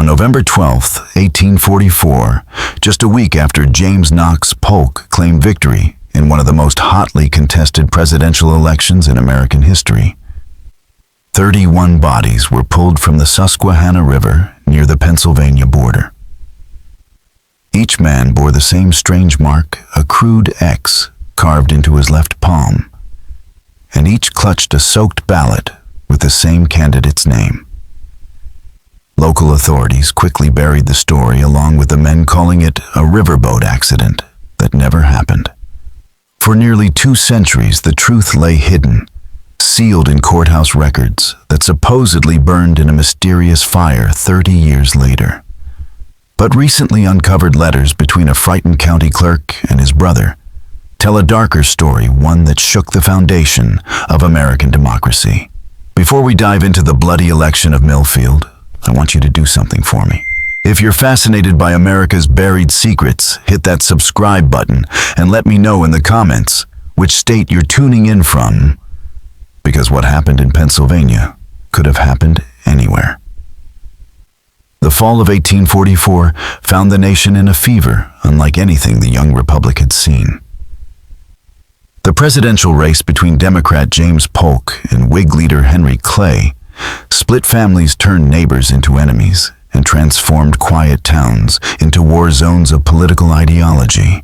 November 12, 1844, just a week after James Knox Polk claimed victory in one of the most hotly contested presidential elections in American history, 31 bodies were pulled from the Susquehanna River near the Pennsylvania border. Each man bore the same strange mark, a crude X carved into his left palm, and each clutched a soaked ballot with the same candidate's name. Local authorities quickly buried the story along with the men calling it a riverboat accident that never happened. For nearly 2 centuries, the truth lay hidden, sealed in courthouse records that supposedly burned in a mysterious fire 30 years later. But recently uncovered letters between a frightened county clerk and his brother tell a darker story, one that shook the foundation of American democracy. Before we dive into the bloody election of Millfield, I want you to do something for me. If you're fascinated by America's buried secrets, hit that subscribe button and let me know in the comments which state you're tuning in from, because what happened in Pennsylvania could have happened anywhere. The fall of 1844 found the nation in a fever unlike anything the young republic had seen. The presidential race between Democrat James Polk and Whig leader Henry Clay split families, turned neighbors into enemies, and transformed quiet towns into war zones of political ideology.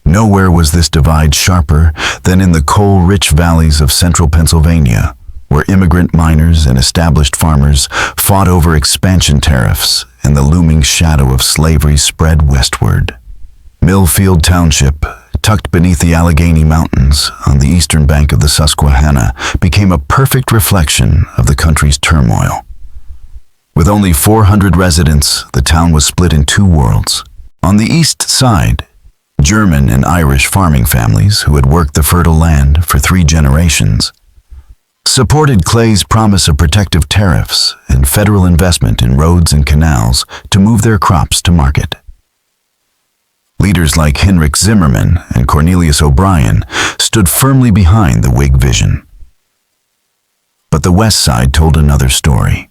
Nowhere was this divide sharper than in the coal-rich valleys of central Pennsylvania, where immigrant miners and established farmers fought over expansion tariffs and the looming shadow of slavery spread westward. Millfield Township, tucked beneath the Allegheny Mountains on the eastern bank of the Susquehanna, became a perfect reflection of the country's turmoil. With only 400 residents, the town was split in 2 worlds. On the east side, German and Irish farming families who had worked the fertile land for 3 generations supported Clay's promise of protective tariffs and federal investment in roads and canals to move their crops to market. Leaders like Heinrich Zimmerman and Cornelius O'Brien stood firmly behind the Whig vision. But the west side told another story.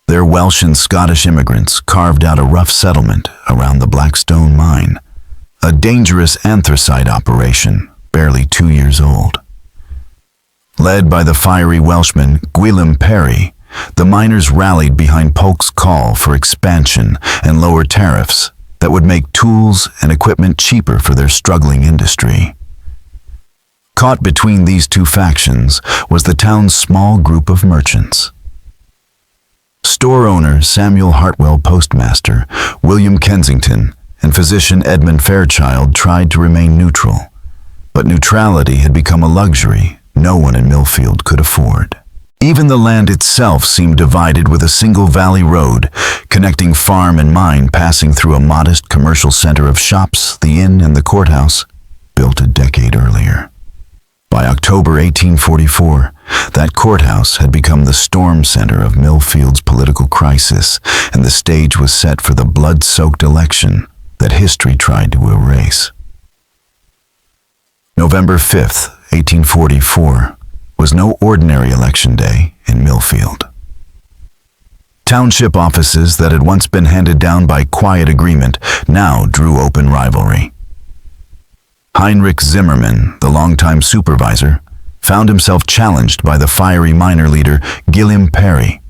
Their Welsh and Scottish immigrants carved out a rough settlement around the Blackstone mine, a dangerous anthracite operation barely 2 years old. Led by the fiery Welshman Gwilym Parry, the miners rallied behind Polk's call for expansion and lower tariffs that would make tools and equipment cheaper for their struggling industry. Caught between these 2 factions was the town's small group of merchants. Store owner Samuel Hartwell Postmaster William Kensington and physician Edmund Fairchild tried to remain neutral, but neutrality had become a luxury no one in Millfield could afford. Even the land itself seemed divided, with a single valley road connecting farm and mine passing through a modest commercial center of shops, the inn, and the courthouse, built a decade earlier. By October 1844, that courthouse had become the storm center of Millfield's political crisis, and the stage was set for the blood-soaked election that history tried to erase. November 5th, 1844, was no ordinary election day in Millfield. Township offices that had once been handed down by quiet agreement now drew open rivalry. Heinrich Zimmerman, the longtime supervisor, found himself challenged by the fiery miner leader Gwilym Parry.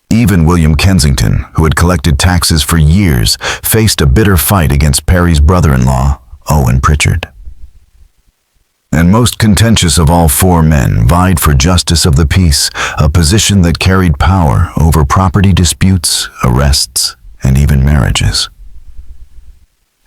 Even William Kensington, who had collected taxes for years, faced a bitter fight against Parry's brother-in-law, Owen Pritchard. And most contentious of all 4 men vied for justice of the peace, a position that carried power over property disputes, arrests, and even marriages.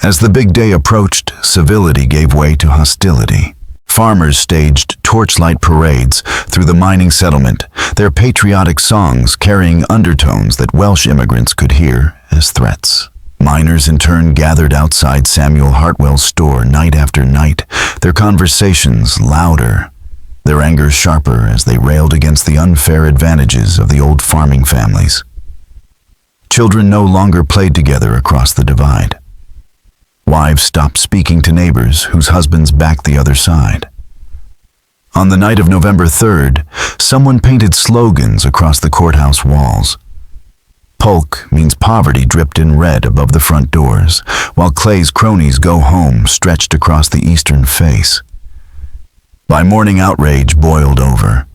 As the big day approached, civility gave way to hostility. Farmers staged torchlight parades through the mining settlement, their patriotic songs carrying undertones that Welsh immigrants could hear as threats. Miners in turn gathered outside Samuel Hartwell's store night after night, their conversations louder, their anger sharper as they railed against the unfair advantages of the old farming families. Children no longer played together across the divide. Wives stopped speaking to neighbors whose husbands backed the other side. On the night of November 3rd, someone painted slogans across the courthouse walls. Polk means poverty dripped in red above the front doors, while Clay's cronies go home stretched across the eastern face. By morning, outrage boiled over.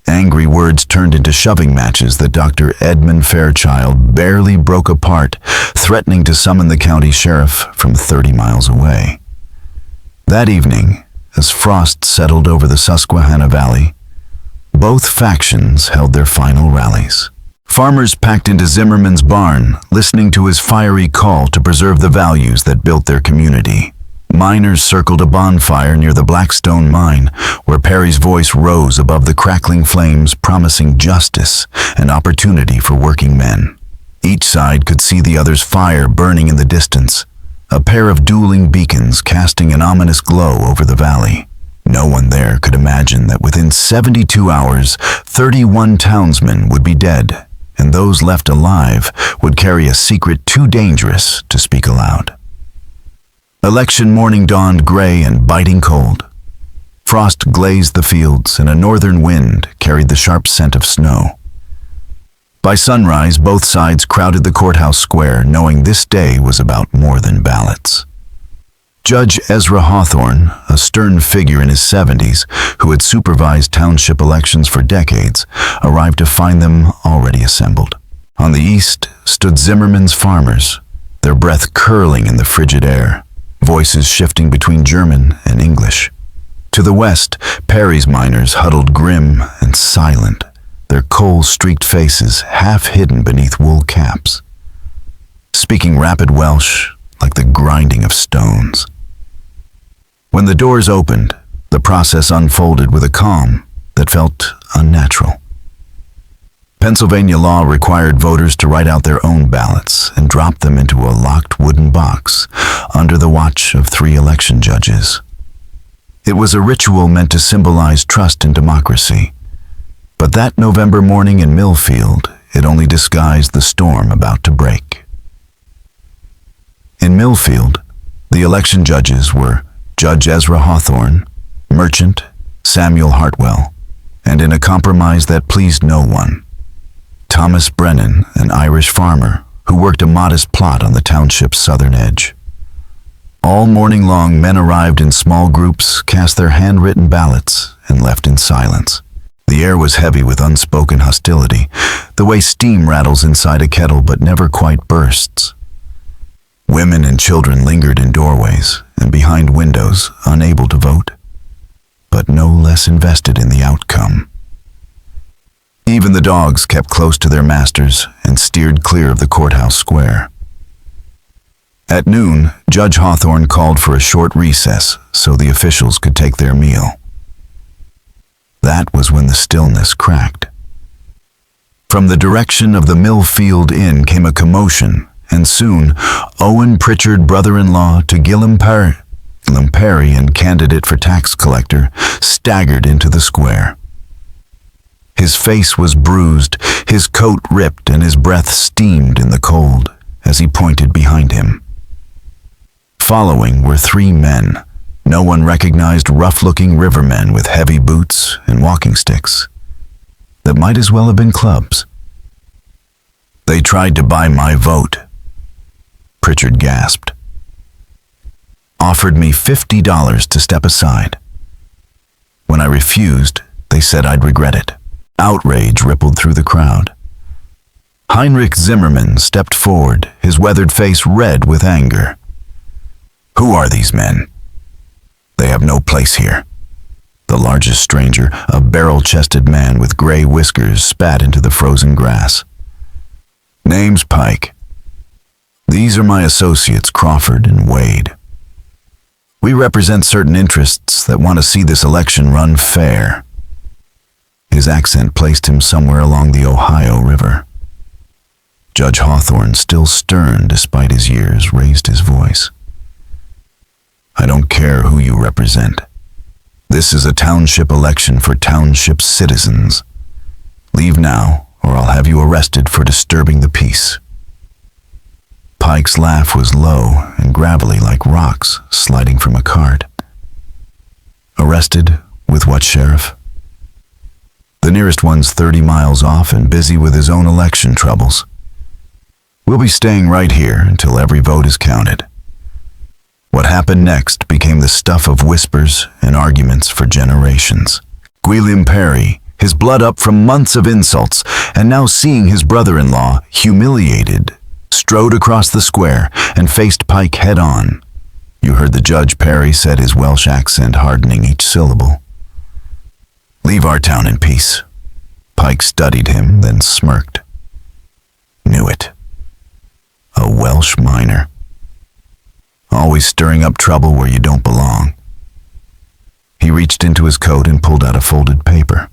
Angry words turned into shoving matches that Dr. Edmund Fairchild barely broke apart, threatening to summon the county sheriff from 30 miles away. That evening, as frost settled over the Susquehanna Valley, both factions held their final rallies. Farmers packed into Zimmerman's barn, listening to his fiery call to preserve the values that built their community. Miners circled a bonfire near the Blackstone mine, where Perry's voice rose above the crackling flames, promising justice and opportunity for working men. Each side could see the other's fire burning in the distance, a pair of dueling beacons casting an ominous glow over the valley. No one there could imagine that within 72 hours, 31 townsmen would be dead, and those left alive would carry a secret too dangerous to speak aloud. Election morning dawned gray and biting cold. Frost glazed the fields, and a northern wind carried the sharp scent of snow. By sunrise, both sides crowded the courthouse square, knowing this day was about more than ballots. Judge Ezra Hawthorne, a stern figure in his 70s who had supervised township elections for decades, arrived to find them already assembled. On the east stood Zimmerman's farmers, their breath curling in the frigid air, voices shifting between German and English. To the west, Perry's miners huddled grim and silent, their coal-streaked faces half hidden beneath wool caps, speaking rapid Welsh like the grinding of stones. When the doors opened, the process unfolded with a calm that felt unnatural. Pennsylvania law required voters to write out their own ballots and drop them into a locked wooden box under the watch of 3 election judges. It was a ritual meant to symbolize trust in democracy, but that November morning in Millfield, it only disguised the storm about to break. In Millfield, the election judges were Judge Ezra Hawthorne, merchant Samuel Hartwell, and in a compromise that pleased no one, Thomas Brennan, an Irish farmer who worked a modest plot on the township's southern edge. All morning long, men arrived in small groups, cast their handwritten ballots, and left in silence. The air was heavy with unspoken hostility, the way steam rattles inside a kettle but never quite bursts. Women and children lingered in doorways and behind windows, unable to vote, but no less invested in the outcome. Even the dogs kept close to their masters and steered clear of the courthouse square. At noon, Judge Hawthorne called for a short recess so the officials could take their meal. That was when the stillness cracked. From the direction of the Millfield Inn came a commotion, and soon Owen Pritchard, brother-in-law to Gillem Perry and candidate for tax collector, staggered into the square. His face was bruised, his coat ripped, and his breath steamed in the cold as he pointed behind him. Following were 3 men. No one recognized rough-looking rivermen with heavy boots and walking sticks that might as well have been clubs. "They tried to buy my vote," Pritchard gasped. "Offered me $50 to step aside. When I refused, they said I'd regret it." Outrage rippled through the crowd. Heinrich Zimmerman stepped forward, his weathered face red with anger. "Who are these men? They have no place here." The largest stranger, a barrel-chested man with gray whiskers, spat into the frozen grass. "Name's Pike. These are my associates, Crawford and Wade. We represent certain interests that want to see this election run fair." His accent placed him somewhere along the Ohio River. Judge Hawthorne, still stern despite his years, raised his voice. "I don't care who you represent. This is a township election for township citizens. Leave now, or I'll have you arrested for disturbing the peace." Pike's laugh was low and gravelly like rocks sliding from a cart. "Arrested? With what, Sheriff?" "The nearest one's 30 miles off and busy with his own election troubles. We'll be staying right here until every vote is counted." What happened next became the stuff of whispers and arguments for generations. Gwilym Parry, his blood up from months of insults, and now seeing his brother-in-law humiliated, strode across the square and faced Pike head-on. You heard the judge, Parry said, his Welsh accent hardening each syllable. "Leave our town in peace." Pike studied him, then smirked. Knew it. A Welsh miner. Always stirring up trouble where you don't belong. He reached into his coat and pulled out a folded paper.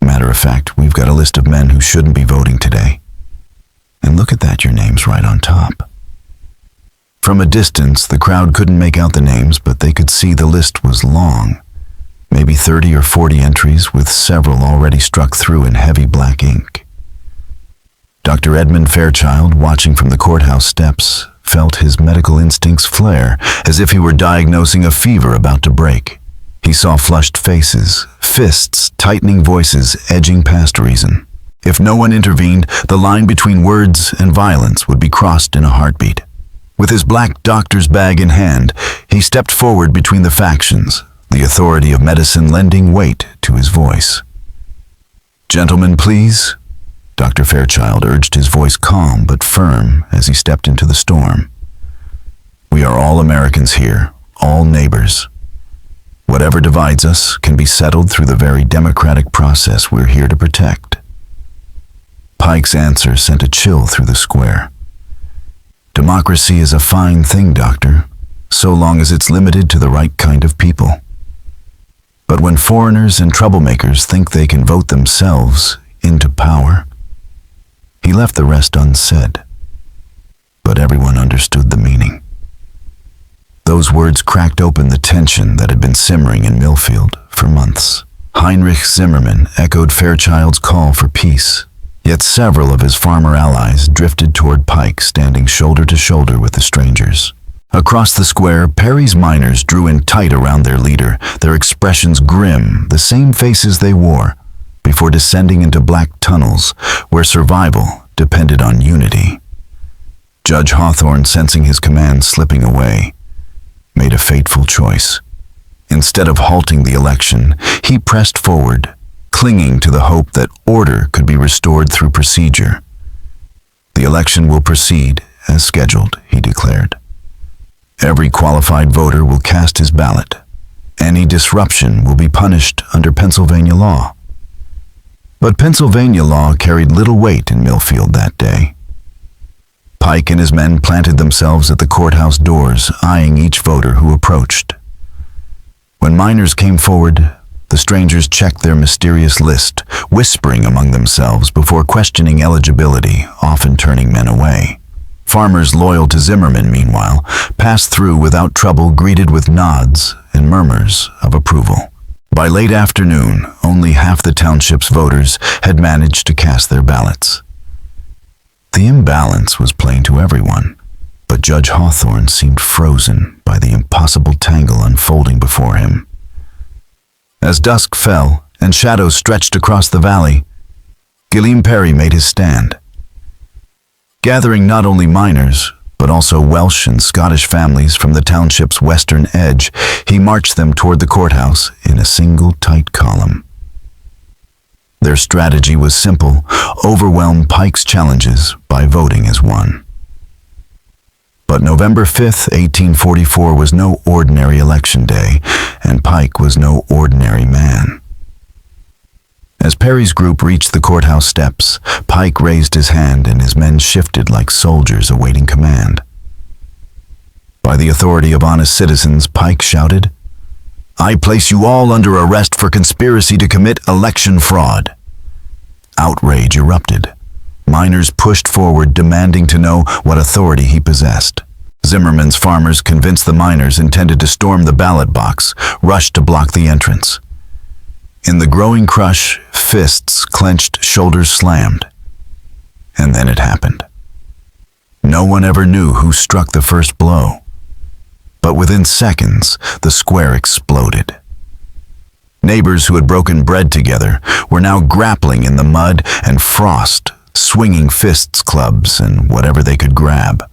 "Matter of fact, we've got a list of men who shouldn't be voting today. And look at that, your name's right on top." From a distance, the crowd couldn't make out the names, but they could see the list was long. Maybe 30 or 40 entries, with several already struck through in heavy black ink. Dr. Edmund Fairchild, watching from the courthouse steps, felt his medical instincts flare, as if he were diagnosing a fever about to break. He saw flushed faces, fists, tightening voices edging past reason. If no one intervened, the line between words and violence would be crossed in a heartbeat. With his black doctor's bag in hand, he stepped forward between the factions, the authority of medicine lending weight to his voice. "Gentlemen, please," Dr. Fairchild urged, his voice calm but firm as he stepped into the storm. "We are all Americans here, all neighbors. Whatever divides us can be settled through the very democratic process we're here to protect." Pike's answer sent a chill through the square. "Democracy is a fine thing, Doctor, so long as it's limited to the right kind of people. But when foreigners and troublemakers think they can vote themselves into power..." He left the rest unsaid, but everyone understood the meaning. Those words cracked open the tension that had been simmering in Millfield for months. Heinrich Zimmermann echoed Fairchild's call for peace, yet several of his farmer allies drifted toward Pike, standing shoulder to shoulder with the strangers. Across the square, Parry's miners drew in tight around their leader, their expressions grim, the same faces they wore, before descending into black tunnels where survival depended on unity. Judge Hawthorne, sensing his command slipping away, made a fateful choice. Instead of halting the election, he pressed forward, clinging to the hope that order could be restored through procedure. "The election will proceed as scheduled," he declared. "Every qualified voter will cast his ballot. Any disruption will be punished under Pennsylvania law." But Pennsylvania law carried little weight in Millfield that day. Pike and his men planted themselves at the courthouse doors, eyeing each voter who approached. When miners came forward, the strangers checked their mysterious list, whispering among themselves before questioning eligibility, often turning men away. Farmers loyal to Zimmermann, meanwhile, passed through without trouble, greeted with nods and murmurs of approval. By late afternoon, only half the township's voters had managed to cast their ballots. The imbalance was plain to everyone, but Judge Hawthorne seemed frozen by the impossible tangle unfolding before him. As dusk fell and shadows stretched across the valley, Gwilym Parry made his stand. Gathering not only miners, but also Welsh and Scottish families from the township's western edge, he marched them toward the courthouse in a single tight column. Their strategy was simple: overwhelm Pike's challenges by voting as one. But November 5th, 1844 was no ordinary election day, and Pike was no ordinary man. As Parry's group reached the courthouse steps, Pike raised his hand and his men shifted like soldiers awaiting command. By the authority of honest citizens, Pike shouted, "I place you all under arrest for conspiracy to commit election fraud." Outrage erupted. Miners pushed forward, demanding to know what authority he possessed. Zimmermann's farmers, convinced the miners intended to storm the ballot box, rushed to block the entrance. In the growing crush, fists clenched, shoulders slammed. And then it happened. No one ever knew who struck the first blow. But within seconds, the square exploded. Neighbors who had broken bread together were now grappling in the mud and frost swinging fists, clubs, and whatever they could grab.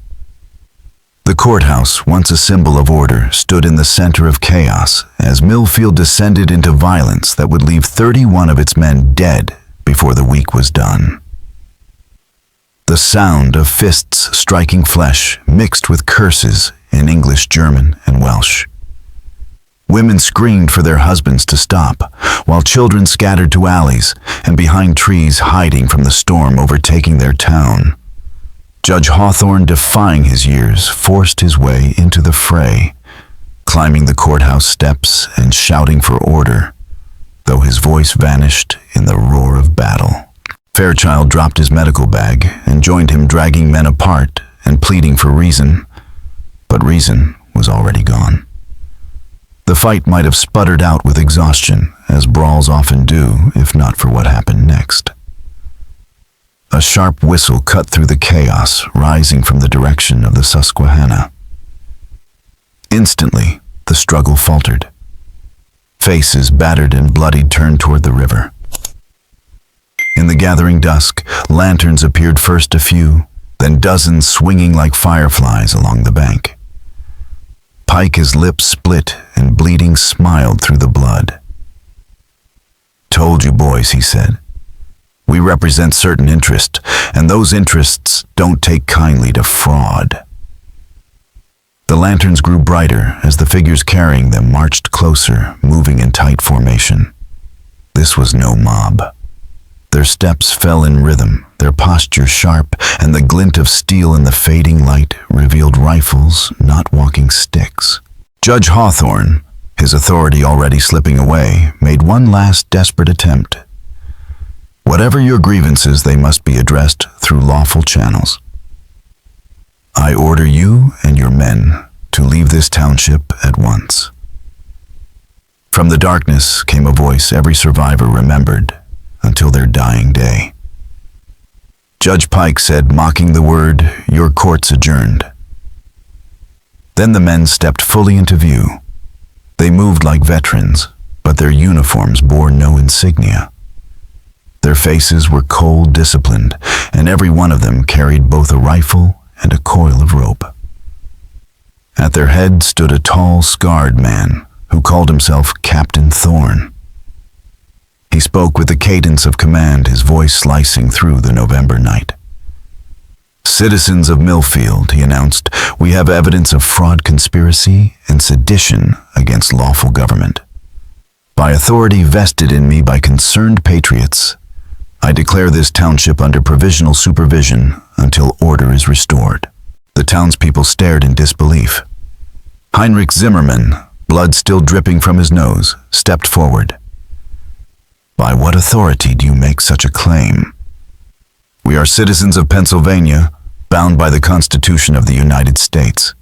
The courthouse, once a symbol of order, stood in the center of chaos as Millfield descended into violence that would leave 31 of its men dead before the week was done. The sound of fists striking flesh mixed with curses in English, German, and Welsh. Women screamed for their husbands to stop, while children scattered to alleys and behind trees hiding from the storm overtaking their town. Judge Hawthorne, defying his years, forced his way into the fray, climbing the courthouse steps and shouting for order, though his voice vanished in the roar of battle. Fairchild dropped his medical bag and joined him, dragging men apart and pleading for reason, but reason was already gone. The fight might have sputtered out with exhaustion, as brawls often do, if not for what happened next. A sharp whistle cut through the chaos, rising from the direction of the Susquehanna. Instantly, the struggle faltered. Faces, battered and bloodied, turned toward the river. In the gathering dusk, lanterns appeared, first a few, then dozens swinging like fireflies along the bank. Pike, his lips split and bleeding, smiled through the blood. "Told you, boys," he said. "We represent certain interests, and those interests don't take kindly to fraud." The lanterns grew brighter as the figures carrying them marched closer, moving in tight formation. This was no mob. Their steps fell in rhythm, their posture sharp, and the glint of steel in the fading light revealed rifles, not walking sticks. Judge Hawthorne, his authority already slipping away, made one last desperate attempt. "Whatever your grievances, they must be addressed through lawful channels. I order you and your men to leave this township at once." From the darkness came a voice every survivor remembered until their dying day. Judge Pike said, mocking the word, "Your court's adjourned." Then the men stepped fully into view. They moved like veterans, but their uniforms bore no insignia. Their faces were cold, disciplined, and every one of them carried both a rifle and a coil of rope. At their head stood a tall, scarred man who called himself Captain Thorne. He spoke with the cadence of command, his voice slicing through the November night. "Citizens of Millfield," he announced, "we have evidence of fraud, conspiracy, and sedition against lawful government. By authority vested in me by concerned patriots, I declare this township under provisional supervision until order is restored." The townspeople stared in disbelief. Heinrich Zimmermann, blood still dripping from his nose, stepped forward. "By what authority do you make such a claim?" "We are citizens of Pennsylvania, bound by the Constitution of the United States."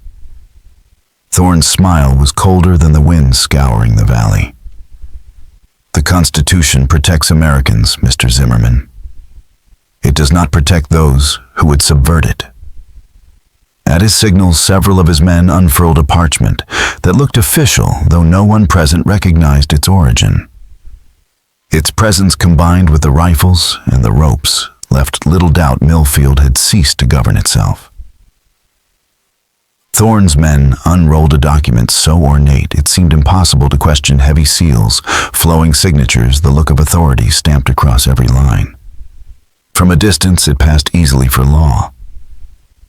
Thorne's smile was colder than the wind scouring the valley. "The Constitution protects Americans, Mr. Zimmermann. It does not protect those who would subvert it." At his signal, several of his men unfurled a parchment that looked official, though no one present recognized its origin. Its presence, combined with the rifles and the ropes, left little doubt Millfield had ceased to govern itself. Thorne's men unrolled a document so ornate it seemed impossible to question heavy seals, flowing signatures, the look of authority stamped across every line. From a distance, it passed easily for law.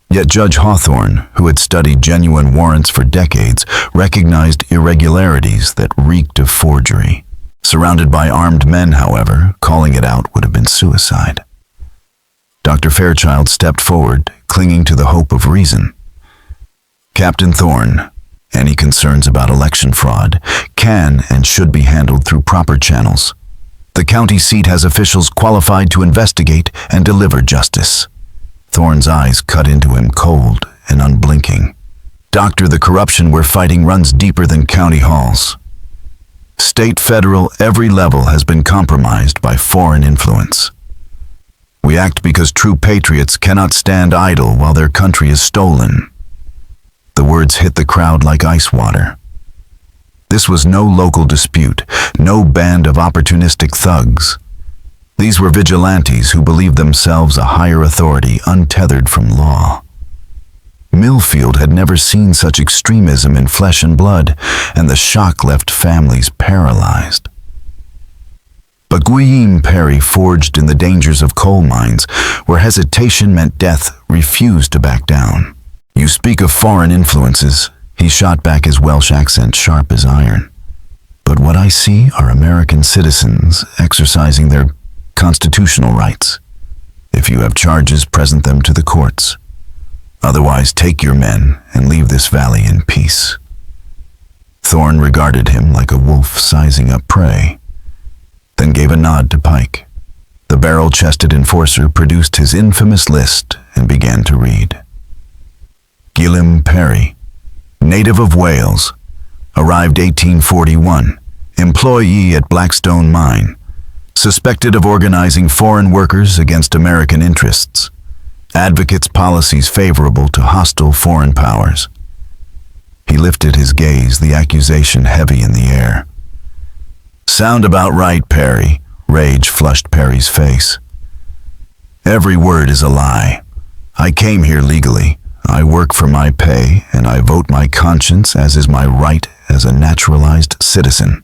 Yet Judge Hawthorne, who had studied genuine warrants for decades, recognized irregularities that reeked of forgery. Surrounded by armed men, however, calling it out would have been suicide. Dr. Fairchild stepped forward, clinging to the hope of reason. "Captain Thorne, any concerns about election fraud can and should be handled through proper channels. The county seat has officials qualified to investigate and deliver justice." Thorne's eyes cut into him, cold and unblinking. "Doctor, the corruption we're fighting runs deeper than county halls. State, federal, every level has been compromised by foreign influence. We act because true patriots cannot stand idle while their country is stolen." The words hit the crowd like ice water. This was no local dispute, no band of opportunistic thugs. These were vigilantes who believed themselves a higher authority untethered from law. Millfield had never seen such extremism in flesh and blood, and the shock left families paralyzed. But Guillaume Perry, forged in the dangers of coal mines, where hesitation meant death, refused to back down. "You speak of foreign influences," he shot back, his Welsh accent sharp as iron. "But what I see are American citizens exercising their constitutional rights. If you have charges, present them to the courts. Otherwise, take your men and leave this valley in peace." Thorne regarded him like a wolf sizing up prey, then gave a nod to Pike. The barrel-chested enforcer produced his infamous list and began to read. Guillaume Perry, native of Wales, arrived 1841, employee at Blackstone Mine, suspected of organizing foreign workers against American interests, advocates policies favorable to hostile foreign powers. He lifted his gaze, the accusation heavy in the air. "Sound about right, Perry," rage flushed Perry's face. "Every word is a lie. I came here legally. I work for my pay, and I vote my conscience, as is my right as a naturalized citizen."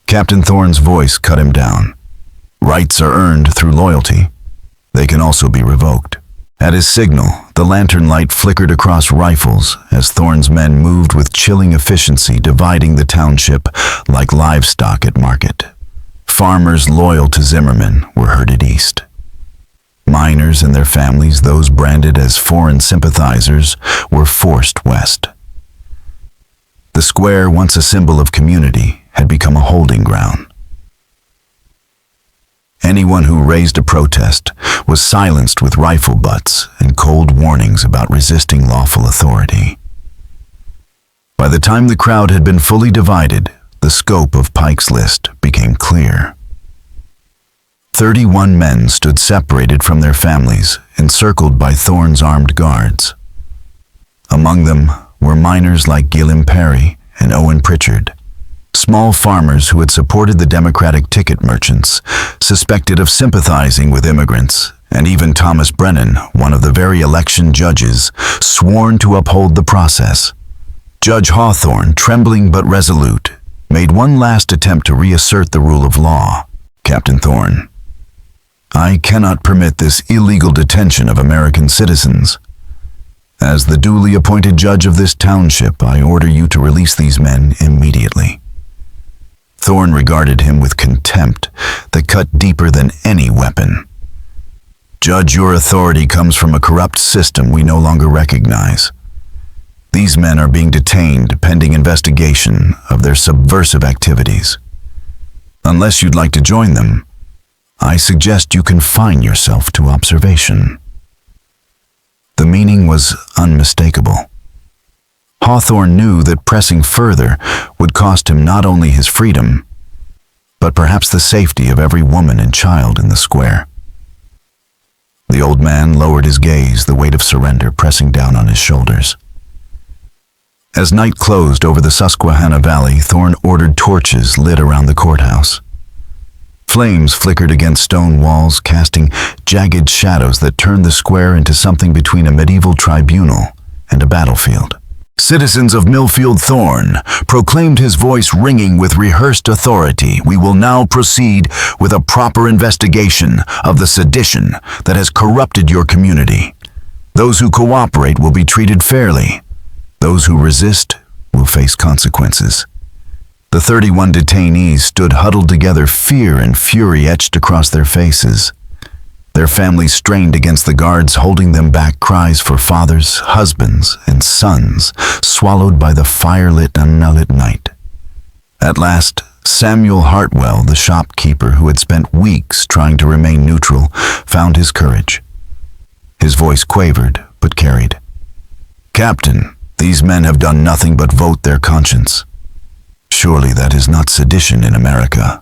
Captain Thorne's voice cut him down. "Rights are earned through loyalty. They can also be revoked." At his signal, the lantern light flickered across rifles as Thorne's men moved with chilling efficiency, dividing the township like livestock at market. Farmers loyal to Zimmerman were herded east. Miners and their families, those branded as foreign sympathizers, were forced west. The square, once a symbol of community, had become a holding ground. Anyone who raised a protest was silenced with rifle butts and cold warnings about resisting lawful authority. By the time the crowd had been fully divided, the scope of Pike's list became clear. 31 men stood separated from their families, encircled by Thorne's armed guards. Among them were miners like Guillaume Perry and Owen Pritchard, small farmers who had supported the Democratic ticket merchants, suspected of sympathizing with immigrants, and even Thomas Brennan, one of the very election judges, sworn to uphold the process. Judge Hawthorne, trembling but resolute, made one last attempt to reassert the rule of law. "Captain Thorne, I cannot permit this illegal detention of American citizens. As the duly appointed judge of this township, I order you to release these men immediately." Thorne regarded him with contempt that cut deeper than any weapon. "Judge, your authority comes from a corrupt system we no longer recognize. These men are being detained pending investigation of their subversive activities. Unless you'd like to join them, I suggest you confine yourself to observation." The meaning was unmistakable. Hawthorne knew that pressing further would cost him not only his freedom, but perhaps the safety of every woman and child in the square. The old man lowered his gaze, the weight of surrender pressing down on his shoulders. As night closed over the Susquehanna Valley, Thorne ordered torches lit around the courthouse. Flames flickered against stone walls, casting jagged shadows that turned the square into something between a medieval tribunal and a battlefield. "Citizens of Millfield, Thorne," proclaimed his voice ringing with rehearsed authority, "we will now proceed with a proper investigation of the sedition that has corrupted your community. Those who cooperate will be treated fairly. Those who resist will face consequences." The 31 detainees stood huddled together, fear and fury etched across their faces. Their families strained against the guards, holding them back, cries for fathers, husbands, and sons, swallowed by the fire-lit, unlit night. At last, Samuel Hartwell, the shopkeeper who had spent weeks trying to remain neutral, found his courage. His voice quavered, but carried. "Captain, these men have done nothing but vote their conscience. Surely that is not sedition in America."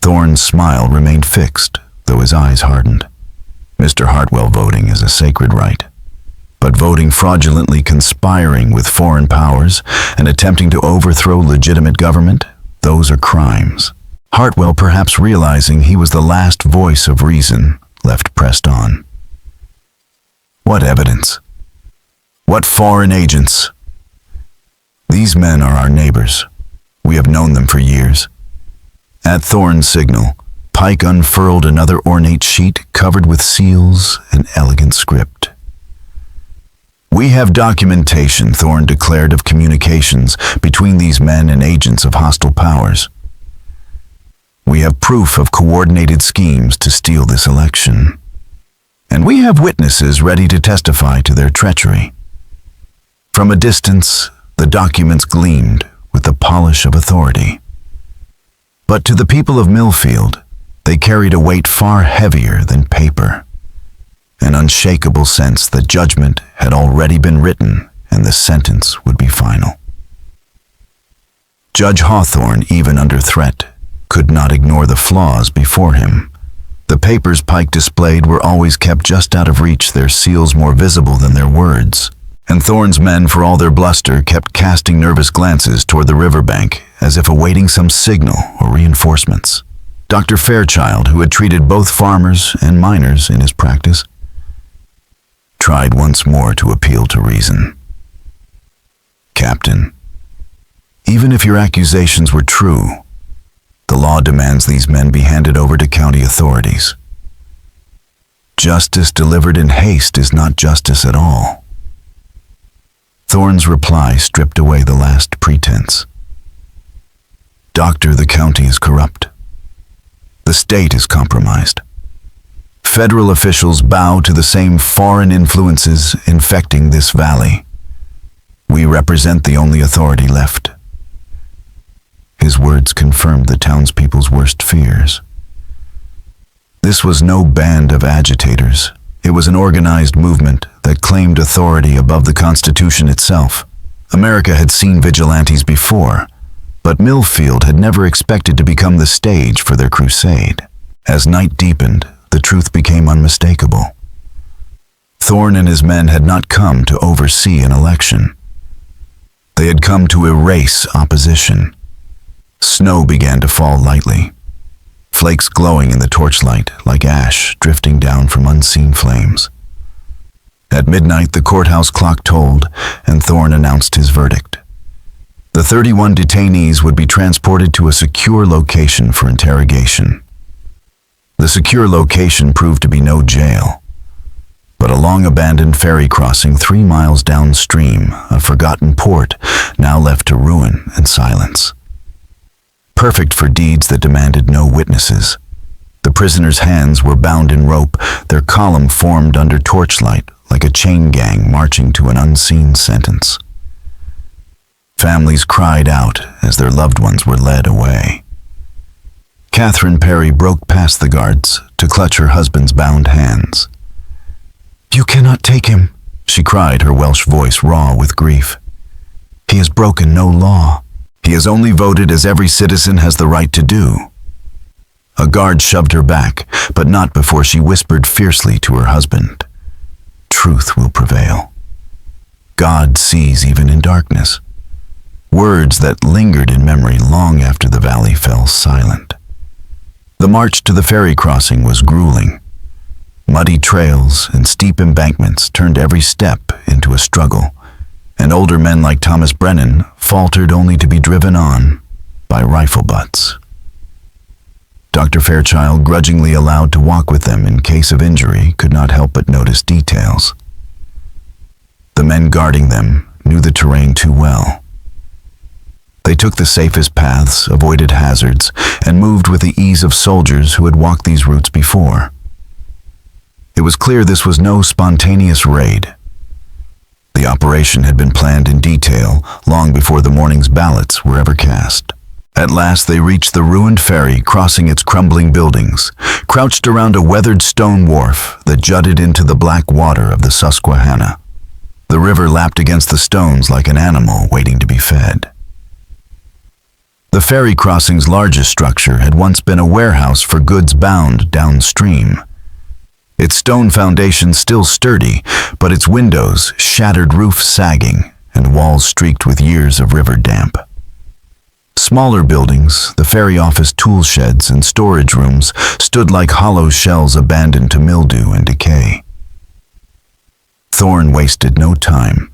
Thorne's smile remained fixed, though his eyes hardened. "Mr. Hartwell, voting is a sacred right. But voting fraudulently, conspiring with foreign powers, and attempting to overthrow legitimate government, those are crimes. Hartwell, perhaps realizing he was the last voice of reason, left pressed on. What evidence? What foreign agents? These men are our neighbors. We have known them for years. At Thorne's signal, Pike unfurled another ornate sheet covered with seals and elegant script. We have documentation, Thorne declared, of communications between these men and agents of hostile powers. We have proof of coordinated schemes to steal this election. And we have witnesses ready to testify to their treachery. From a distance, the documents gleamed with the polish of authority. But to the people of Millfield, they carried a weight far heavier than paper, an unshakable sense that judgment had already been written and the sentence would be final. Judge Hawthorne, even under threat, could not ignore the flaws before him. The papers Pike displayed were always kept just out of reach, their seals more visible than their words, and Thorne's men, for all their bluster, kept casting nervous glances toward the riverbank as if awaiting some signal or reinforcements. Dr. Fairchild, who had treated both farmers and miners in his practice, tried once more to appeal to reason. Captain, even if your accusations were true, the law demands these men be handed over to county authorities. Justice delivered in haste is not justice at all. Thorne's reply stripped away the last pretense. Doctor, the county is corrupt. The state is compromised. Federal officials bow to the same foreign influences infecting this valley. We represent the only authority left. His words confirmed the townspeople's worst fears. This was no band of agitators. It was an organized movement that claimed authority above the Constitution itself. America had seen vigilantes before, but Millfield had never expected to become the stage for their crusade. As night deepened, the truth became unmistakable. Thorne and his men had not come to oversee an election. They had come to erase opposition. Snow began to fall lightly, flakes glowing in the torchlight like ash drifting down from unseen flames. At midnight, the courthouse clock tolled, and Thorne announced his verdict. The 31 detainees would be transported to a secure location for interrogation. The secure location proved to be no jail, but a long-abandoned ferry crossing 3 miles downstream, a forgotten port now left to ruin and silence. Perfect for deeds that demanded no witnesses. The prisoners' hands were bound in rope, their column formed under torchlight like a chain gang marching to an unseen sentence. Families cried out as their loved ones were led away. Catherine Perry broke past the guards to clutch her husband's bound hands. "You cannot take him," she cried, her Welsh voice raw with grief. "He has broken no law. He has only voted as every citizen has the right to do." A guard shoved her back, but not before she whispered fiercely to her husband, "Truth will prevail. God sees even in darkness." Words that lingered in memory long after the valley fell silent. The march to the ferry crossing was grueling. Muddy trails and steep embankments turned every step into a struggle, and older men like Thomas Brennan faltered only to be driven on by rifle butts. Dr. Fairchild, grudgingly allowed to walk with them in case of injury, could not help but notice details. The men guarding them knew the terrain too well. They took the safest paths, avoided hazards, and moved with the ease of soldiers who had walked these routes before. It was clear this was no spontaneous raid. The operation had been planned in detail long before the morning's ballots were ever cast. At last they reached the ruined ferry, crossing its crumbling buildings, crouched around a weathered stone wharf that jutted into the black water of the Susquehanna. The river lapped against the stones like an animal waiting to be fed. The ferry crossing's largest structure had once been a warehouse for goods bound downstream. Its stone foundations still sturdy, but its windows, shattered roof sagging, and walls streaked with years of river damp. Smaller buildings, the ferry office tool sheds and storage rooms, stood like hollow shells abandoned to mildew and decay. Thorne wasted no time.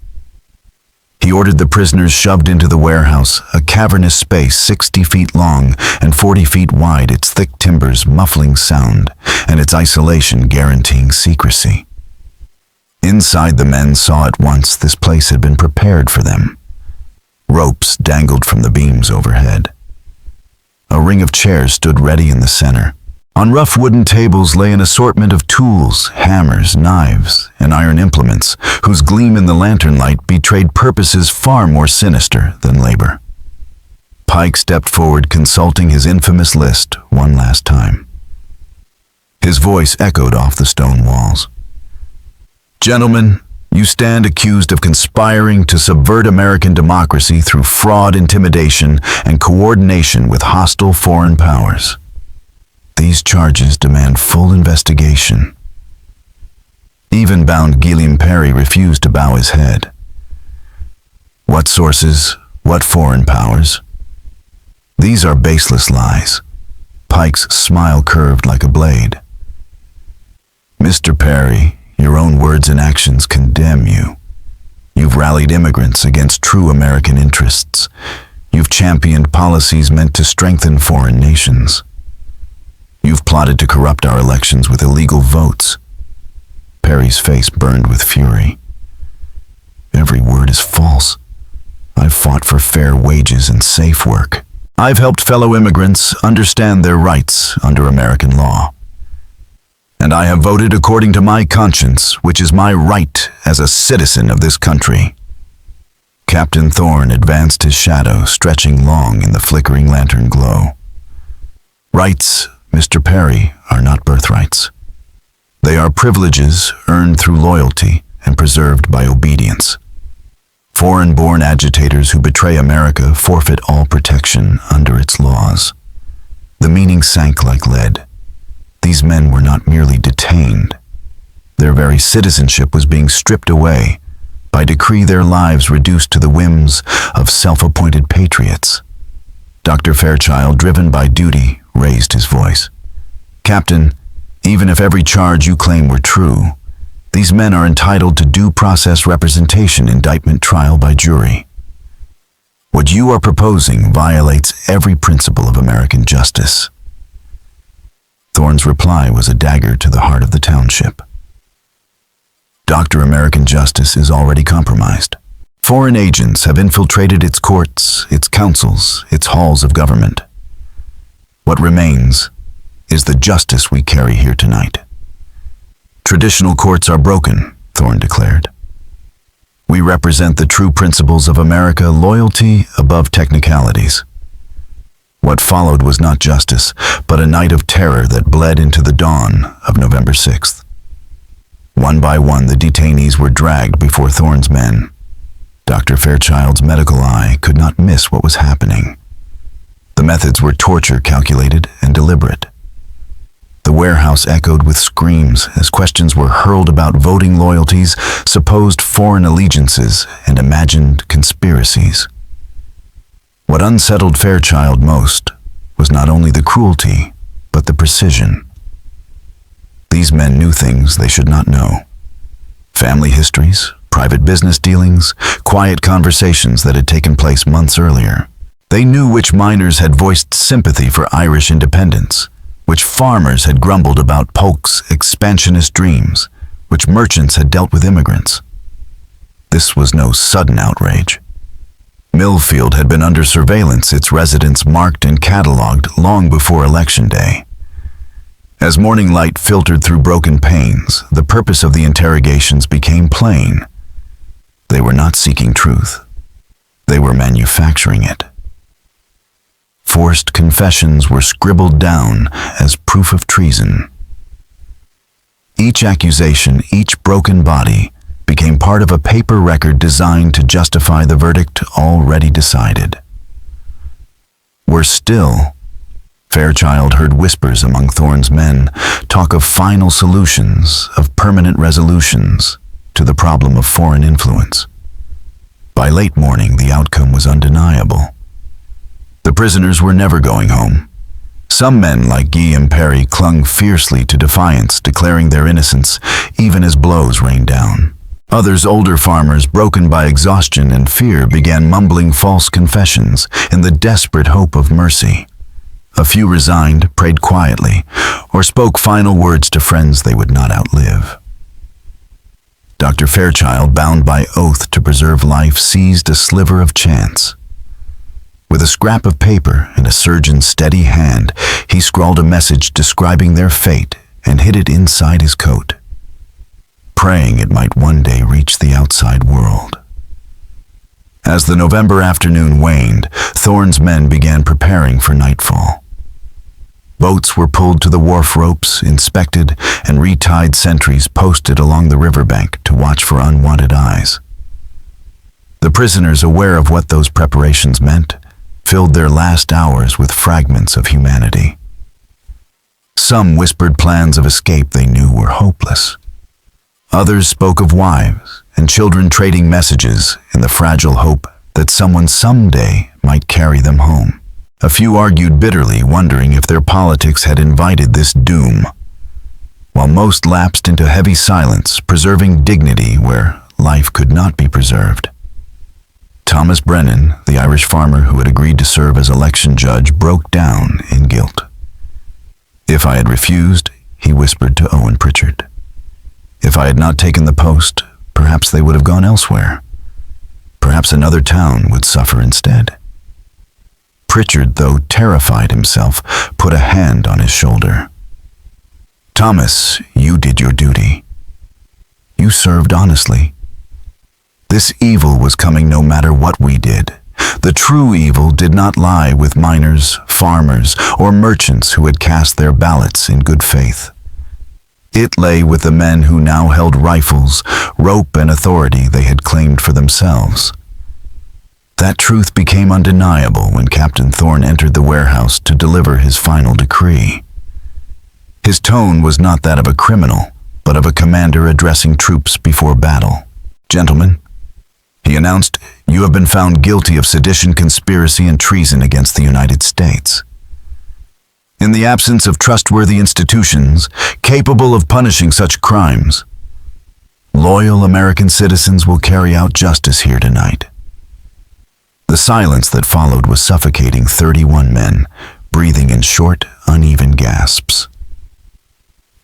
He ordered the prisoners shoved into the warehouse, a cavernous space 60 feet long and 40 feet wide, its thick timbers muffling sound and its isolation guaranteeing secrecy. Inside, the men saw at once this place had been prepared for them. Ropes dangled from the beams overhead. A ring of chairs stood ready in the center. On rough wooden tables lay an assortment of tools, hammers, knives, and iron implements, whose gleam in the lantern light betrayed purposes far more sinister than labor. Pike stepped forward, consulting his infamous list one last time. His voice echoed off the stone walls. "Gentlemen, you stand accused of conspiring to subvert American democracy through fraud, intimidation, and coordination with hostile foreign powers. These charges demand full investigation." Even bound Guillaume Perry refused to bow his head. "What sources? What foreign powers?" "These are baseless lies." Pike's smile curved like a blade. "Mr. Perry, your own words and actions condemn you. You've rallied immigrants against true American interests. You've championed policies meant to strengthen foreign nations. You've plotted to corrupt our elections with illegal votes." Perry's face burned with fury. "Every word is false. I've fought for fair wages and safe work. I've helped fellow immigrants understand their rights under American law. And I have voted according to my conscience, which is my right as a citizen of this country." Captain Thorne advanced, his shadow stretching long in the flickering lantern glow. "Rights, Mr. Perry, are not birthrights. They are privileges earned through loyalty and preserved by obedience. Foreign-born agitators who betray America forfeit all protection under its laws." The meaning sank like lead. These men were not merely detained. Their very citizenship was being stripped away, by decree their lives reduced to the whims of self-appointed patriots. Dr. Fairchild, driven by duty, raised his voice. "Captain, even if every charge you claim were true, these men are entitled to due process representation, indictment, trial by jury. What you are proposing violates every principle of American justice." Thorne's reply was a dagger to the heart of the township. Dr. American justice is already compromised. Foreign agents have infiltrated its courts, its councils, its halls of government. What remains is the justice we carry here tonight. "Traditional courts are broken," Thorne declared. "We represent the true principles of America, loyalty above technicalities." What followed was not justice, but a night of terror that bled into the dawn of November 6th. One by one, the detainees were dragged before Thorne's men. Dr. Fairchild's medical eye could not miss what was happening. The methods were torture calculated and deliberate. The warehouse echoed with screams as questions were hurled about voting loyalties, supposed foreign allegiances, and imagined conspiracies. What unsettled Fairchild most was not only the cruelty, but the precision. These men knew things they should not know. Family histories, private business dealings, quiet conversations that had taken place months earlier. They knew which miners had voiced sympathy for Irish independence, which farmers had grumbled about Polk's expansionist dreams, which merchants had dealt with immigrants. This was no sudden outrage. Millfield had been under surveillance, its residents marked and cataloged long before Election Day. As morning light filtered through broken panes, the purpose of the interrogations became plain. They were not seeking truth. They were manufacturing it. Forced confessions were scribbled down as proof of treason. Each accusation, each broken body, became part of a paper record designed to justify the verdict already decided. Worse still, Fairchild heard whispers among Thorne's men, talk of final solutions, of permanent resolutions to the problem of foreign influence. By late morning, the outcome was undeniable. The prisoners were never going home. Some men, like Guillaume Perry, clung fiercely to defiance, declaring their innocence, even as blows rained down. Others, older farmers, broken by exhaustion and fear, began mumbling false confessions in the desperate hope of mercy. A few resigned, prayed quietly, or spoke final words to friends they would not outlive. Dr. Fairchild, bound by oath to preserve life, seized a sliver of chance. With a scrap of paper and a surgeon's steady hand, he scrawled a message describing their fate and hid it inside his coat, praying it might one day reach the outside world. As the November afternoon waned, Thorne's men began preparing for nightfall. Boats were pulled to the wharf ropes, inspected, and retied sentries posted along the riverbank to watch for unwanted eyes. The prisoners, aware of what those preparations meant, filled their last hours with fragments of humanity. Some whispered plans of escape they knew were hopeless. Others spoke of wives and children trading messages in the fragile hope that someone someday might carry them home. A few argued bitterly, wondering if their politics had invited this doom, while most lapsed into heavy silence, preserving dignity where life could not be preserved. Thomas Brennan, the Irish farmer who had agreed to serve as election judge, broke down in guilt. "If I had refused," he whispered to Owen Pritchard, "if I had not taken the post, perhaps they would have gone elsewhere. Perhaps another town would suffer instead." Pritchard, though terrified himself, put a hand on his shoulder. "Thomas, you did your duty. You served honestly. This evil was coming no matter what we did. The true evil did not lie with miners, farmers, or merchants who had cast their ballots in good faith. It lay with the men who now held rifles, rope, and authority they had claimed for themselves." That truth became undeniable when Captain Thorne entered the warehouse to deliver his final decree. His tone was not that of a criminal, but of a commander addressing troops before battle. "Gentlemen," he announced, "you have been found guilty of sedition, conspiracy, and treason against the United States. In the absence of trustworthy institutions capable of punishing such crimes, loyal American citizens will carry out justice here tonight." The silence that followed was suffocating. 31 men, breathing in short, uneven gasps.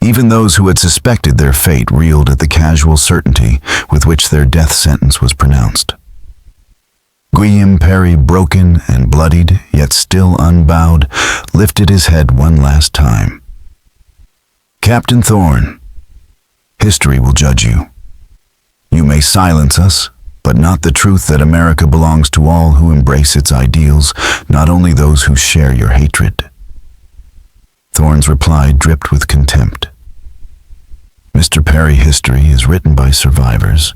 Even those who had suspected their fate reeled at the casual certainty with which their death sentence was pronounced. Guillaume Perry, broken and bloodied, yet still unbowed, lifted his head one last time. "Captain Thorne, history will judge you. You may silence us, but not the truth that America belongs to all who embrace its ideals, not only those who share your hatred." Thorne's reply dripped with contempt. "Mr. Perry, history is written by survivors.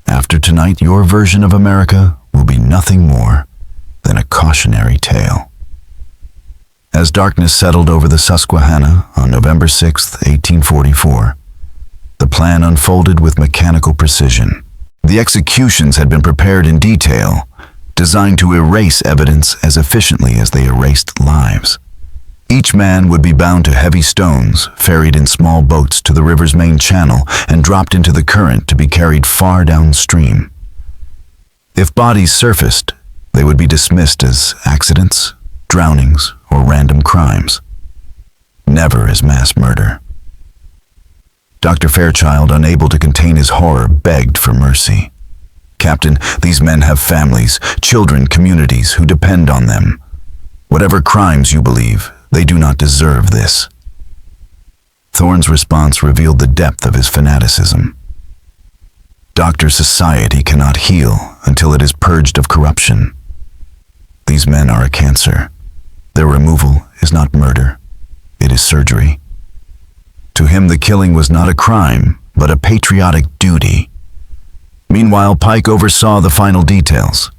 After tonight, your version of America will be nothing more than a cautionary tale." As darkness settled over the Susquehanna on November 6, 1844, the plan unfolded with mechanical precision. The executions had been prepared in detail, designed to erase evidence as efficiently as they erased lives. Each man would be bound to heavy stones, ferried in small boats to the river's main channel, and dropped into the current to be carried far downstream. If bodies surfaced, they would be dismissed as accidents, drownings, or random crimes, never as mass murder. Dr. Fairchild, unable to contain his horror, begged for mercy. "Captain, these men have families, children, communities who depend on them. Whatever crimes you believe, they do not deserve this." Thorne's response revealed the depth of his fanaticism. "Doctor society cannot heal until it is purged of corruption. These men are a cancer. Their removal is not murder, it is surgery." To him, the killing was not a crime, but a patriotic duty. Meanwhile, Pike oversaw the final details.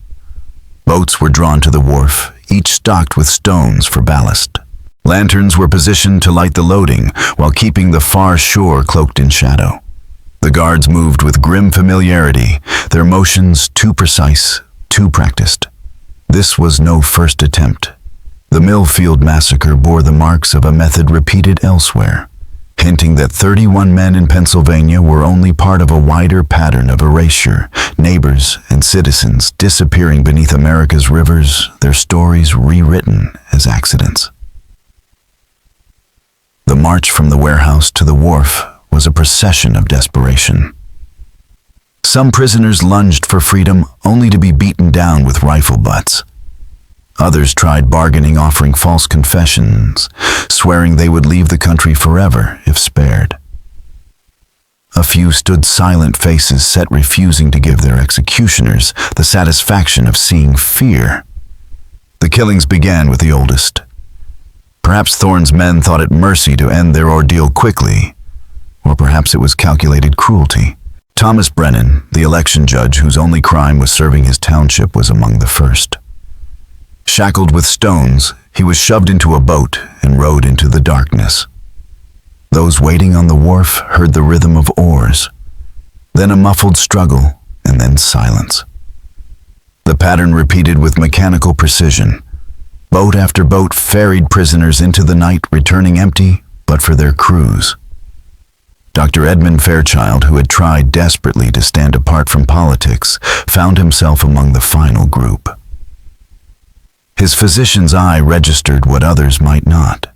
Boats were drawn to the wharf, each stocked with stones for ballast. Lanterns were positioned to light the loading, while keeping the far shore cloaked in shadow. The guards moved with grim familiarity, their motions too precise, too practiced. This was no first attempt. The Millfield massacre bore the marks of a method repeated elsewhere, hinting that 31 men in Pennsylvania were only part of a wider pattern of erasure, neighbors and citizens disappearing beneath America's rivers, their stories rewritten as accidents. The march from the warehouse to the wharf was a procession of desperation. Some prisoners lunged for freedom only to be beaten down with rifle butts. Others tried bargaining, offering false confessions, swearing they would leave the country forever if spared. A few stood silent faces set, refusing to give their executioners the satisfaction of seeing fear. The killings began with the oldest. Perhaps Thorne's men thought it mercy to end their ordeal quickly, or perhaps it was calculated cruelty. Thomas Brennan, the election judge whose only crime was serving his township, was among the first. Shackled with stones, he was shoved into a boat and rowed into the darkness. Those waiting on the wharf heard the rhythm of oars, then a muffled struggle, and then silence. The pattern repeated with mechanical precision. Boat after boat ferried prisoners into the night, returning empty, but for their crews. Dr. Edmund Fairchild, who had tried desperately to stand apart from politics, found himself among the final group. His physician's eye registered what others might not.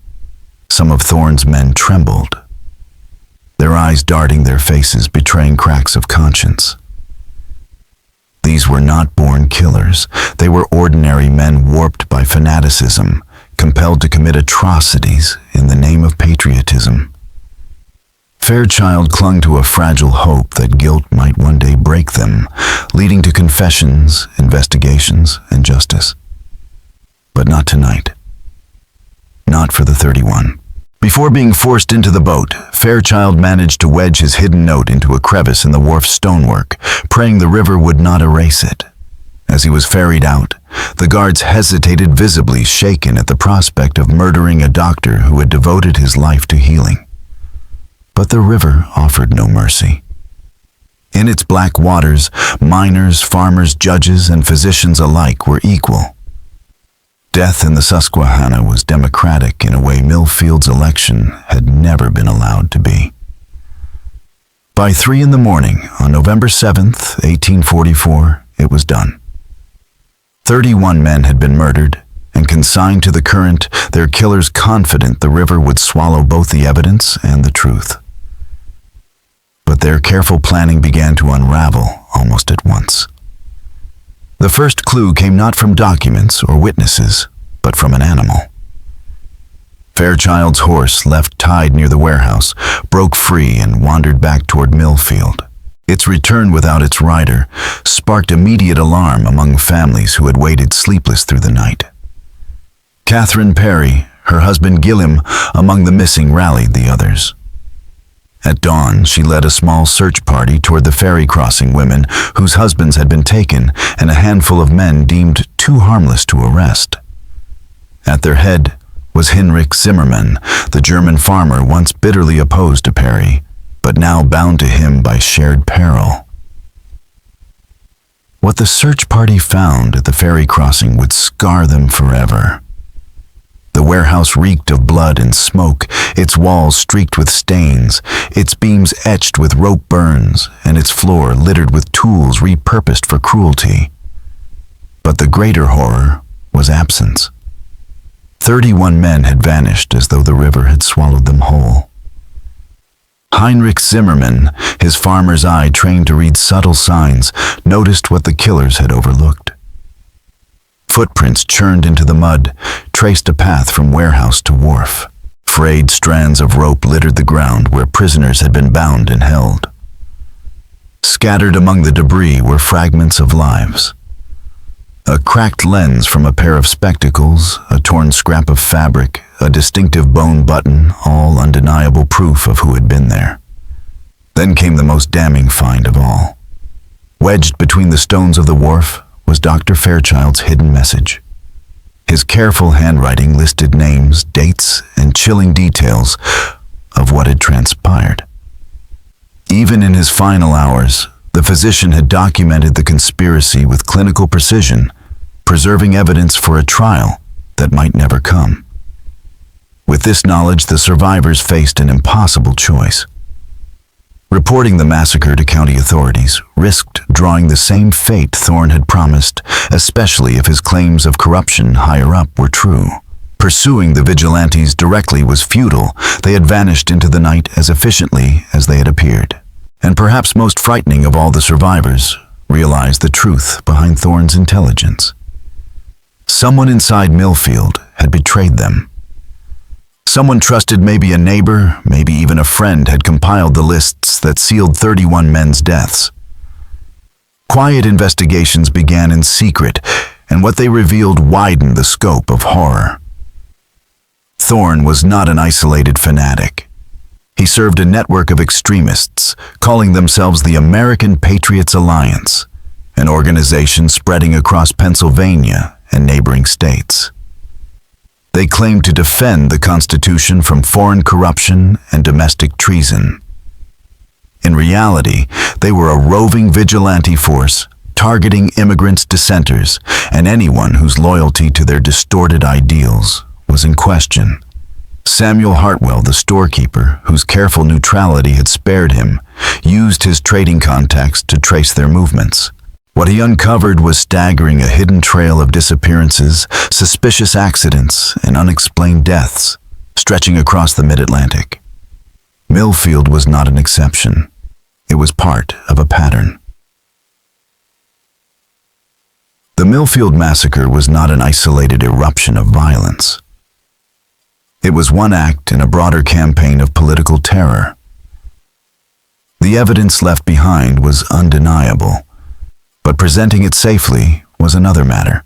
Some of Thorne's men trembled, their eyes darting their faces, betraying cracks of conscience. These were not born killers. They were ordinary men warped by fanaticism, compelled to commit atrocities in the name of patriotism. Fairchild clung to a fragile hope that guilt might one day break them, leading to confessions, investigations, and justice. But not tonight. Not for the 31. Before being forced into the boat, Fairchild managed to wedge his hidden note into a crevice in the wharf's stonework, praying the river would not erase it. As he was ferried out, the guards hesitated, visibly shaken at the prospect of murdering a doctor who had devoted his life to healing. But the river offered no mercy. In its black waters, miners, farmers, judges, and physicians alike were equal. Death in the Susquehanna was democratic in a way Millfield's election had never been allowed to be. By 3 in the morning, on November 7th, 1844, it was done. 31 men had been murdered and consigned to the current, their killers confident the river would swallow both the evidence and the truth. But their careful planning began to unravel almost at once. The first clue came not from documents or witnesses, but from an animal. Fairchild's horse, left tied near the warehouse, broke free and wandered back toward Millfield. Its return without its rider sparked immediate alarm among families who had waited sleepless through the night. Catherine Perry, her husband Gilliam, among the missing, rallied the others. At dawn, she led a small search party toward the ferry crossing women whose husbands had been taken and a handful of men deemed too harmless to arrest. At their head was Heinrich Zimmermann, the German farmer once bitterly opposed to Perry, but now bound to him by shared peril. What the search party found at the ferry crossing would scar them forever. The warehouse reeked of blood and smoke, its walls streaked with stains, its beams etched with rope burns, and its floor littered with tools repurposed for cruelty. But the greater horror was absence. 31 men had vanished as though the river had swallowed them whole. Heinrich Zimmermann, his farmer's eye trained to read subtle signs, noticed what the killers had overlooked. Footprints churned into the mud, traced a path from warehouse to wharf. Frayed strands of rope littered the ground where prisoners had been bound and held. Scattered among the debris were fragments of lives. A cracked lens from a pair of spectacles, a torn scrap of fabric, a distinctive bone button, all undeniable proof of who had been there. Then came the most damning find of all. Wedged between the stones of the wharf was Dr. Fairchild's hidden message. His careful handwriting listed names, dates, and chilling details of what had transpired. Even in his final hours, the physician had documented the conspiracy with clinical precision, preserving evidence for a trial that might never come. With this knowledge, the survivors faced an impossible choice. Reporting the massacre to county authorities risked drawing the same fate Thorne had promised, especially if his claims of corruption higher up were true. Pursuing the vigilantes directly was futile. They had vanished into the night as efficiently as they had appeared. And perhaps most frightening of all, the survivors realized the truth behind Thorne's intelligence. Someone inside Millfield had betrayed them. Someone trusted, maybe a neighbor, maybe even a friend, had compiled the lists that sealed 31 men's deaths. Quiet investigations began in secret, and what they revealed widened the scope of horror. Thorne was not an isolated fanatic. He served a network of extremists, calling themselves the American Patriots Alliance, an organization spreading across Pennsylvania and neighboring states. They claimed to defend the Constitution from foreign corruption and domestic treason. In reality, they were a roving vigilante force targeting immigrants, dissenters, and anyone whose loyalty to their distorted ideals was in question. Samuel Hartwell, the storekeeper, whose careful neutrality had spared him, used his trading contacts to trace their movements. What he uncovered was staggering: a hidden trail of disappearances, suspicious accidents, and unexplained deaths, stretching across the mid-Atlantic. Millfield was not an exception. It was part of a pattern. The Millfield massacre was not an isolated eruption of violence. It was one act in a broader campaign of political terror. The evidence left behind was undeniable, but presenting it safely was another matter.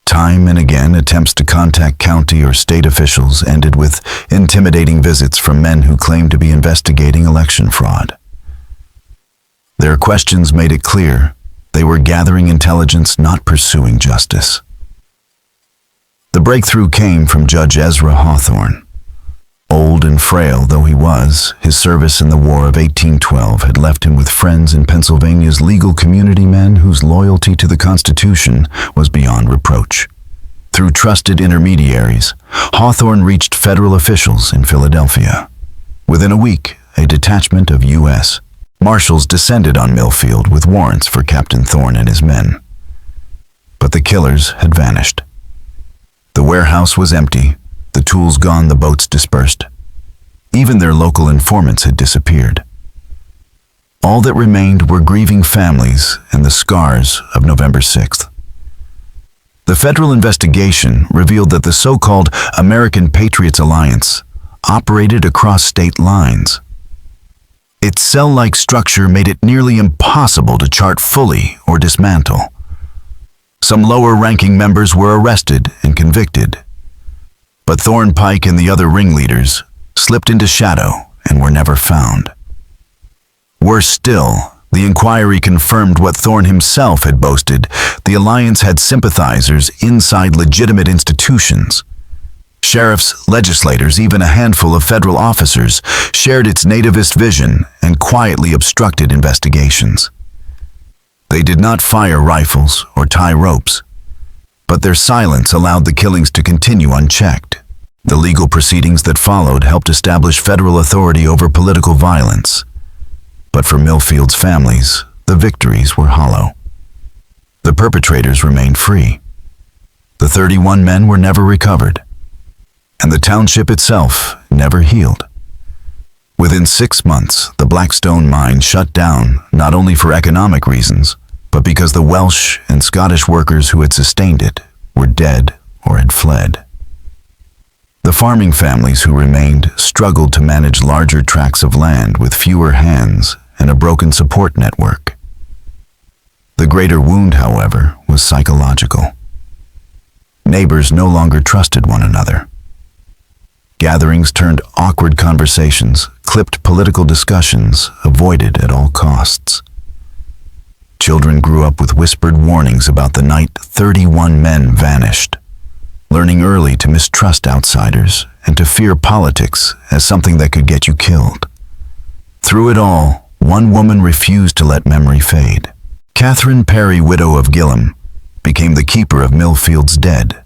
Time and again, attempts to contact county or state officials ended with intimidating visits from men who claimed to be investigating election fraud. Their questions made it clear they were gathering intelligence, not pursuing justice. The breakthrough came from Judge Ezra Hawthorne. Old and frail though he was, his service in the War of 1812 had left him with friends in Pennsylvania's legal community, men whose loyalty to the Constitution was beyond reproach. Through trusted intermediaries, Hawthorne reached federal officials in Philadelphia. Within a week, a detachment of U.S. Marshals descended on Millfield with warrants for Captain Thorne and his men. But the killers had vanished. The warehouse was empty, the tools gone, the boats dispersed. Even their local informants had disappeared. All that remained were grieving families and the scars of November 6th. The federal investigation revealed that the so-called American Patriots Alliance operated across state lines. Its cell-like structure made it nearly impossible to chart fully or dismantle. Some lower-ranking members were arrested and convicted, but Thorne Pike and the other ringleaders slipped into shadow and were never found. Worse still, the inquiry confirmed what Thorne himself had boasted: the Alliance had sympathizers inside legitimate institutions. Sheriffs, legislators, even a handful of federal officers shared its nativist vision and quietly obstructed investigations. They did not fire rifles or tie ropes, but their silence allowed the killings to continue unchecked. The legal proceedings that followed helped establish federal authority over political violence. But for Millfield's families, the victories were hollow. The perpetrators remained free. The 31 men were never recovered, and the township itself never healed. Within 6 months, the Blackstone mine shut down, not only for economic reasons, but because the Welsh and Scottish workers who had sustained it were dead or had fled. The farming families who remained struggled to manage larger tracts of land with fewer hands and a broken support network. The greater wound, however, was psychological. Neighbors no longer trusted one another. Gatherings turned awkward conversations, clipped political discussions, avoided at all costs. Children grew up with whispered warnings about the night 31 men vanished, learning early to mistrust outsiders and to fear politics as something that could get you killed. Through it all, one woman refused to let memory fade. Catherine Perry, widow of Gillum, became the keeper of Millfield's dead.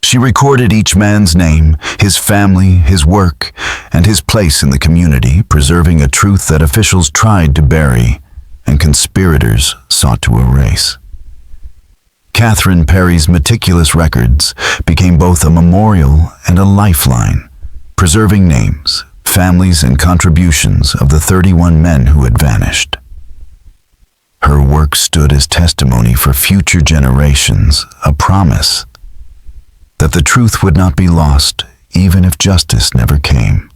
She recorded each man's name, his family, his work, and his place in the community, preserving a truth that officials tried to bury and conspirators sought to erase. Catherine Perry's meticulous records became both a memorial and a lifeline, preserving names, families, and contributions of the 31 men who had vanished. Her work stood as testimony for future generations, a promise that the truth would not be lost even if justice never came.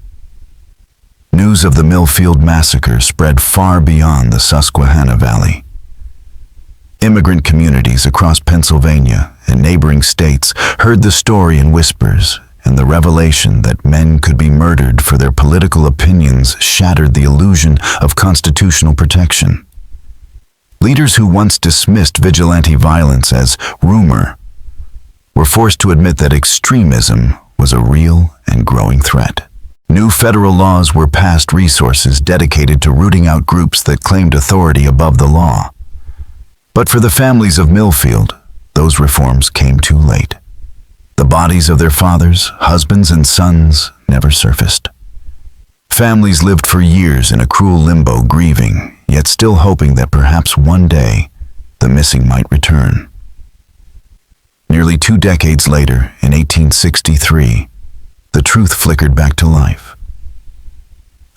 News of the Millfield massacre spread far beyond the Susquehanna Valley. Immigrant communities across Pennsylvania and neighboring states heard the story in whispers, and the revelation that men could be murdered for their political opinions shattered the illusion of constitutional protection. Leaders who once dismissed vigilante violence as rumor were forced to admit that extremism was a real and growing threat. New federal laws were passed, resources dedicated to rooting out groups that claimed authority above the law. But for the families of Millfield, those reforms came too late. The bodies of their fathers, husbands, and sons never surfaced. Families lived for years in a cruel limbo, grieving, yet still hoping that perhaps one day the missing might return. Nearly 2 decades later, in 1863, the truth flickered back to life.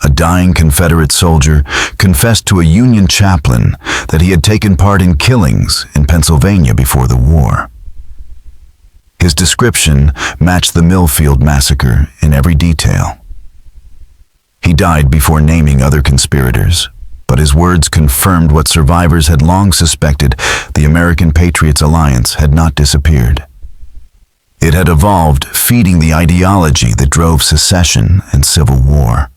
A dying Confederate soldier confessed to a Union chaplain that he had taken part in killings in Pennsylvania before the war. His description matched the Millfield massacre in every detail. He died before naming other conspirators, but his words confirmed what survivors had long suspected: the American Patriots Alliance had not disappeared. It had evolved, feeding the ideology that drove secession and civil war.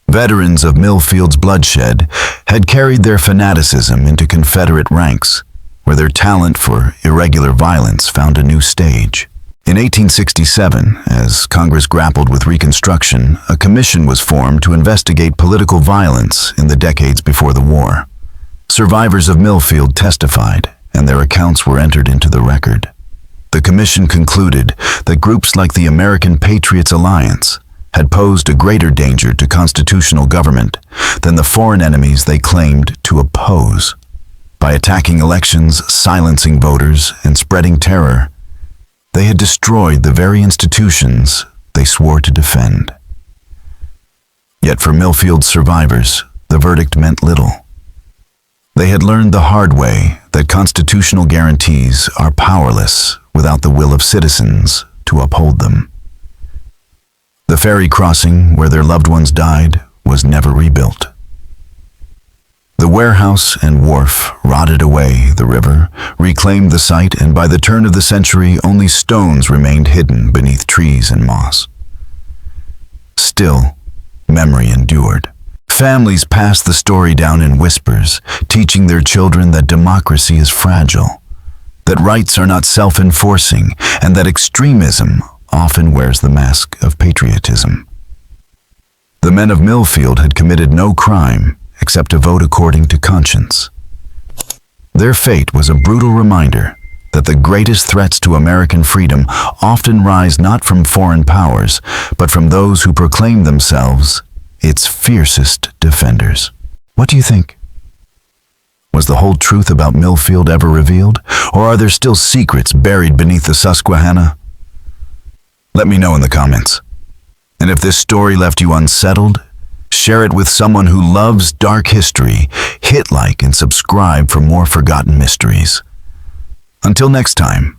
Veterans of Millfield's bloodshed had carried their fanaticism into Confederate ranks, where their talent for irregular violence found a new stage. In 1867, as Congress grappled with Reconstruction, a commission was formed to investigate political violence in the decades before the war. Survivors of Millfield testified, and their accounts were entered into the record. The commission concluded that groups like the American Patriots Alliance had posed a greater danger to constitutional government than the foreign enemies they claimed to oppose. By attacking elections, silencing voters, and spreading terror, they had destroyed the very institutions they swore to defend. Yet for Millfield's survivors, the verdict meant little. They had learned the hard way that constitutional guarantees are powerless without the will of citizens to uphold them. The ferry crossing where their loved ones died was never rebuilt. The warehouse and wharf rotted away, the river reclaimed the site, and by the turn of the century, only stones remained hidden beneath trees and moss. Still, memory endured. Families passed the story down in whispers, teaching their children that democracy is fragile, that rights are not self-enforcing, and that extremism often wears the mask of patriotism. The men of Millfield had committed no crime except to vote according to conscience. Their fate was a brutal reminder that the greatest threats to American freedom often rise not from foreign powers, but from those who proclaim themselves its fiercest defenders. What do you think? Was the whole truth about Millfield ever revealed, or are there still secrets buried beneath the Susquehanna? Let me know in the comments. And if this story left you unsettled, share it with someone who loves dark history. Hit like and subscribe for more forgotten mysteries. Until next time.